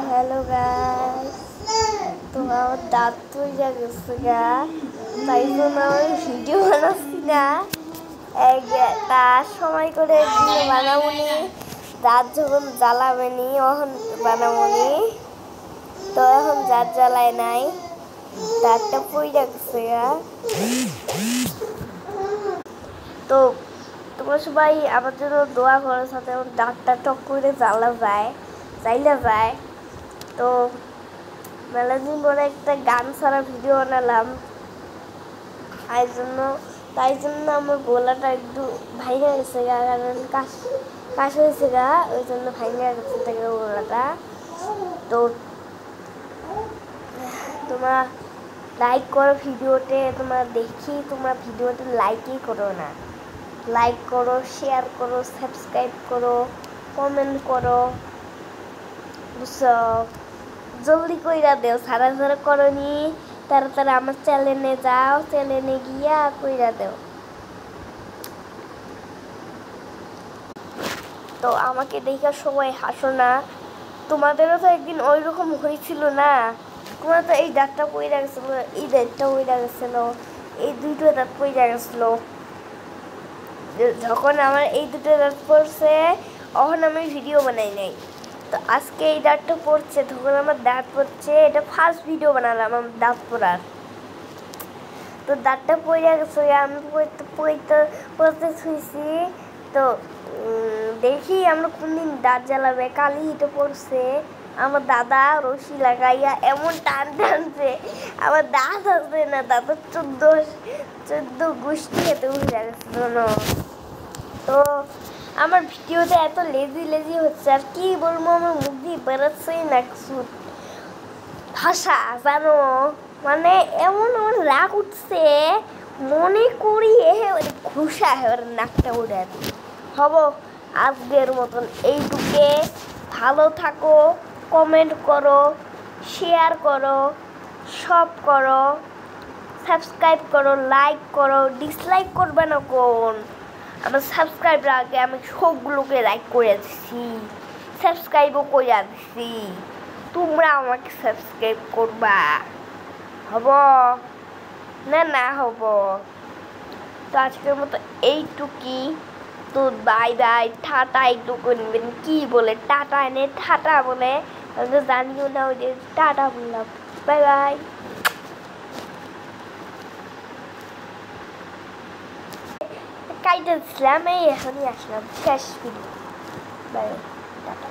Hello guys, তো আমার দাঁত পড়ে গেছে গা, তাই জন্য আমি ভিডিও বানাচ্ছি না। তার সময় করে একদিন বানাবনি, দাঁত যখন জ্বালাবেনি তখন বানাবনি। তো এখন দাঁত জ্বালায় নাই, দাঁতটা পড়ে গেছে গা। তো তোমরা সবাই আমার জন্য দোয়া করো, সাথে আমার দাঁতটা টক করে চাইলে যায়। তো মেলাদিন পরে একটা গান ছাড়া ভিডিও বানালাম, তাই জন্য আমার গলাটা একটু ভাঙে গেছে গা, কারণ কাশ হয়েছে গা, ওই জন্য ভাঙে গেছে থেকে গলাটা। তো তোমরা লাইক করো ভিডিওতে, তোমরা ভিডিওতে লাইকই করো না। লাইক করো, শেয়ার করো, সাবস্ক্রাইব করো, কমেন্ট করো, বুঝছো? জলদি কইরা দেও, সারা করনি, তাড়াতাড়ি আমার চ্যানেলে যাও, চ্যানেলে গিয়া কইরা দেও। তো আমাকে দেখে সবাই হাসো না, তোমাদেরও তো একদিন ওই রকম হয়েছিল না? তোমার তো এই দাঁতটা পইরা গেছিল, এই দাঁতটা পইরা গেছিল, এই দুইটো দাঁত পইরা গেছিল। যখন আমার এই দুটো দাঁত পড়ছে তখন আমি ভিডিও বানাই নাই। তো আজকে এই দাঁতটা পড়ছে, তখন আমার দাঁত পড়ছে, এটা ফার্স্ট ভিডিও বানালাম আমার দাঁত পড়ার। তো দাঁতটা পড়ে গেছে, আমি পড়তে শুয়েছি। তো দেখি আমরা কোনদিন দাঁত জ্বালাবে, কালি এটা পড়ছে। আমার দাদা রশি লাগাইয়া এমন টানছে, আমার দাঁত আসবে না, দাঁতের 14 গোষ্ঠী এতে উঠে গেছে। তো আমার ভিডিওতে এত লেজি হচ্ছে, আর কি বলবো, আমার মুখ দিয়ে বেরোচ্ছেই না কিছু ভাষা, জানো? মানে এমন আমার রাগ উঠছে, মনে করি ঘুষা ওর নাকটা উড়ে হব। আজকের মতন এইটুকে, ভালো থাকো, কমেন্ট করো, শেয়ার করো, সব করো, সাবস্ক্রাইব করো, লাইক করো, ডিসলাইক করবে না কোন? আমার সাবস্ক্রাইবার আগে আমি সবগুলোকে লাইক করে দিচ্ছি, সাবস্ক্রাইবও করে দিচ্ছি। তোমরা আমাকে সাবস্ক্রাইব করবা, হব না হব? তো আজকের মতো এইটুকি। তো বাই বাই, টাটা। এইটুকু নেবেন কি বলে টাটা, এনে টাটা বলে, জানিও না, ওই যে টাটা বললাম। Bye bye. কাইটা দিলাম, এই এখনই আসলাম, শেষ ভিডিও। By, tata.